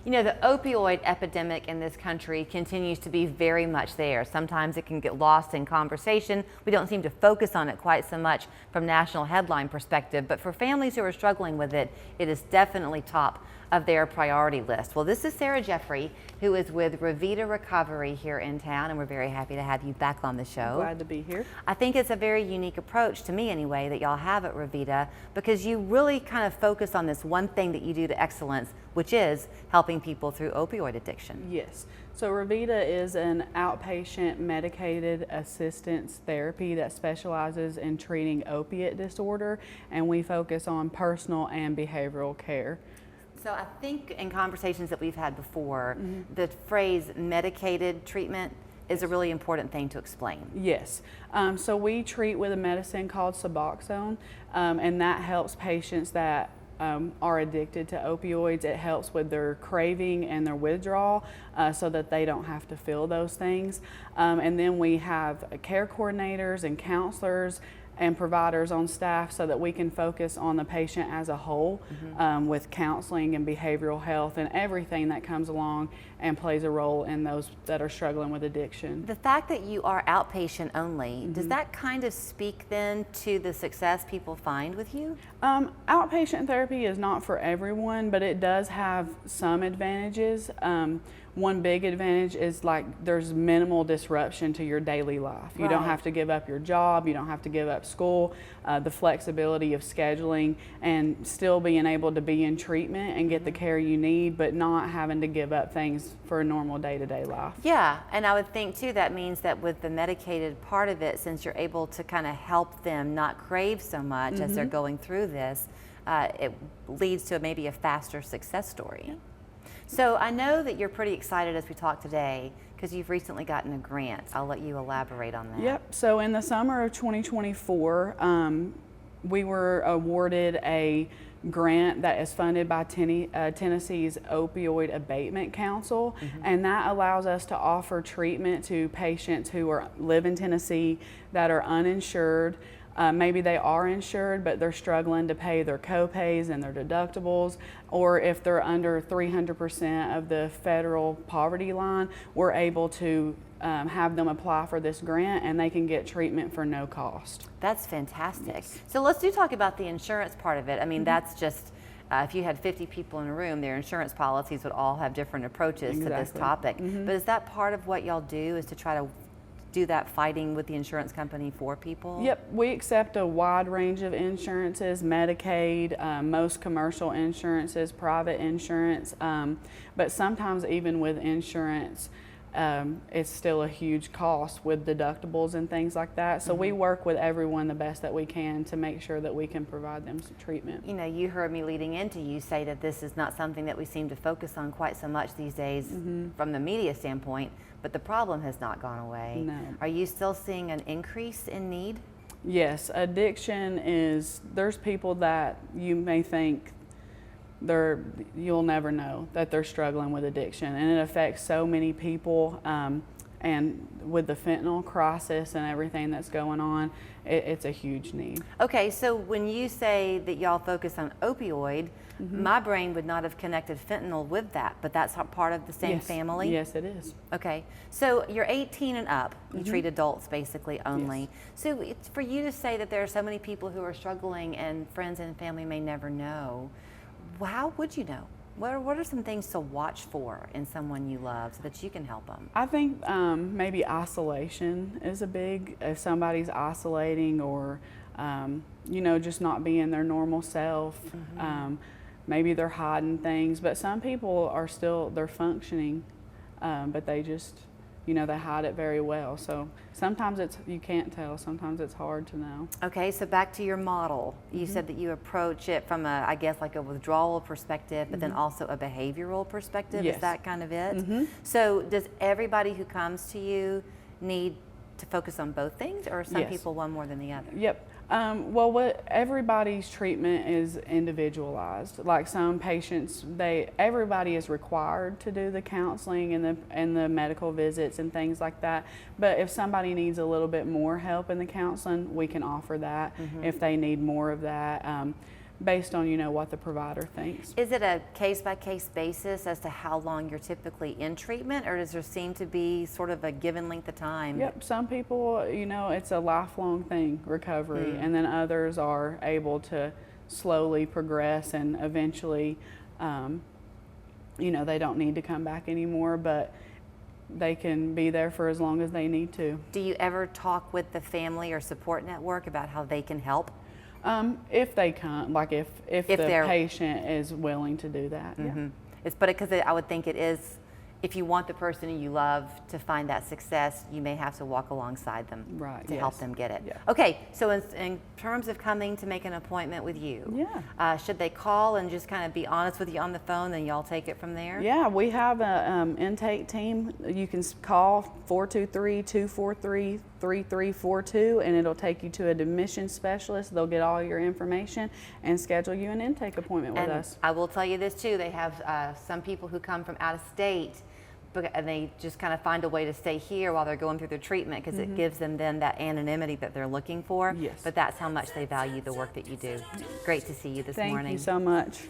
You know, the opioid epidemic in this country continues to be very much there. Sometimes it can get lost in conversation. We don't seem to focus on it quite so much from national headline perspective, but for families who are struggling with it, it is definitely top of their priority list. Well, this is Sarah Jeffrey, who is with Revida Recovery here in town, and we're very happy to have you back on the show. Glad to be here. I think it's a very unique approach, to me anyway, that y'all have at Revida, because you really kind of focus on this one thing that you do to excellence, which is helping people through opioid addiction. Yes. So Revida is an outpatient medicated assistance therapy that specializes in treating opiate disorder, and we focus on personal and behavioral care. So I think in conversations that we've had before, the phrase medicated treatment is a really important thing to explain. Yes. So we treat with a medicine called Suboxone, and that helps patients that are addicted to opioids. It helps with their craving and their withdrawal so that they don't have to feel those things. And then we have care coordinators and counselors and providers on staff so that we can focus on the patient as a whole with counseling and behavioral health and everything that comes along and plays a role in those that are struggling with addiction. The fact that you are outpatient only, does that kind of speak then to the success people find with you? Outpatient therapy is not for everyone, but it does have some advantages. One big advantage is like there's minimal disruption to your daily life. You don't have to give up your job, you don't have to give up school, the flexibility of scheduling and still being able to be in treatment and get the care you need, but not having to give up things for a normal day-to-day life. Yeah, and I would think too that means that with the medicated part of it, since you're able to kind of help them not crave so much as they're going through this, it leads to maybe a faster success story. Yeah. So I know that you're pretty excited as we talk today because you've recently gotten a grant. I'll let you elaborate on that. Yep, so in the summer of 2024, we were awarded a grant that is funded by Tennessee's Opioid Abatement Council, and that allows us to offer treatment to patients who live in Tennessee that are uninsured. Maybe they are insured, but they're struggling to pay their co-pays and their deductibles, or if they're under 300% of the federal poverty line, we're able to have them apply for this grant and they can get treatment for no cost. That's fantastic. Yes. So let's talk about the insurance part of it. I mean, that's just, if you had 50 people in a room, their insurance policies would all have different approaches to this topic. But is that part of what y'all do, is to try to do that fighting with the insurance company for people? Yep, we accept a wide range of insurances, Medicaid, most commercial insurances, private insurance, but sometimes even with insurance, it's still a huge cost with deductibles and things like that. So we work with everyone the best that we can to make sure that we can provide them some treatment. You know, you heard me leading into you say that this is not something that we seem to focus on quite so much these days from the media standpoint, but the problem has not gone away. No. Are you still seeing an increase in need? Yes, addiction is, there's people that you may think you'll never know that they're struggling with addiction, and it affects so many people, and with the fentanyl crisis and everything that's going on, it's a huge need. Okay, so when you say that y'all focus on opioid, my brain would not have connected fentanyl with that, but that's part of the same family? Yes, it is. Okay, so you're 18 and up, you treat adults basically only. Yes. So it's for you to say that there are so many people who are struggling and friends and family may never know. How would you know? What are some things to watch for in someone you love so that you can help them? I think maybe isolation is a big, if somebody's isolating or, you know, just not being their normal self. Maybe they're hiding things, but some people are still, they're functioning, but they just, you know, they hide it very well. So sometimes you can't tell, sometimes it's hard to know. Okay, so back to your model. You said that you approach it from I guess like a withdrawal perspective, but then also a behavioral perspective. Yes. Is that kind of it? So does everybody who comes to you need to focus on both things, or some people one more than the other? Yep. Well, everybody's treatment is individualized. Like some patients, everybody is required to do the counseling and the medical visits and things like that. But if somebody needs a little bit more help in the counseling, we can offer that if they need more of that. based on, you know, what the provider thinks. Is it a case-by-case basis as to how long you're typically in treatment, or does there seem to be sort of a given length of time? Yep, some people, you know, it's a lifelong thing, recovery, and then others are able to slowly progress and eventually, you know, they don't need to come back anymore, but they can be there for as long as they need to. Do you ever talk with the family or support network about how they can help? If they can, like if the they're- patient is willing to do that. Yeah. It's because I would think it is, if you want the person you love to find that success, you may have to walk alongside them Right, to help yes. them get it. Yeah. Okay, so in terms of coming to make an appointment with you, should they call and just kind of be honest with you on the phone, and y'all take it from there? Yeah, we have an intake team. You can call 423-243-3342, and it'll take you to a admission specialist. They'll get all your information and schedule you an intake appointment with And us. I will tell you this too, they have some people who come from out of state, and they just kind of find a way to stay here while they're going through their treatment, because it gives them then that anonymity that they're looking for. Yes. But that's how much they value the work that you do. Great to see you this morning. Thank you so much.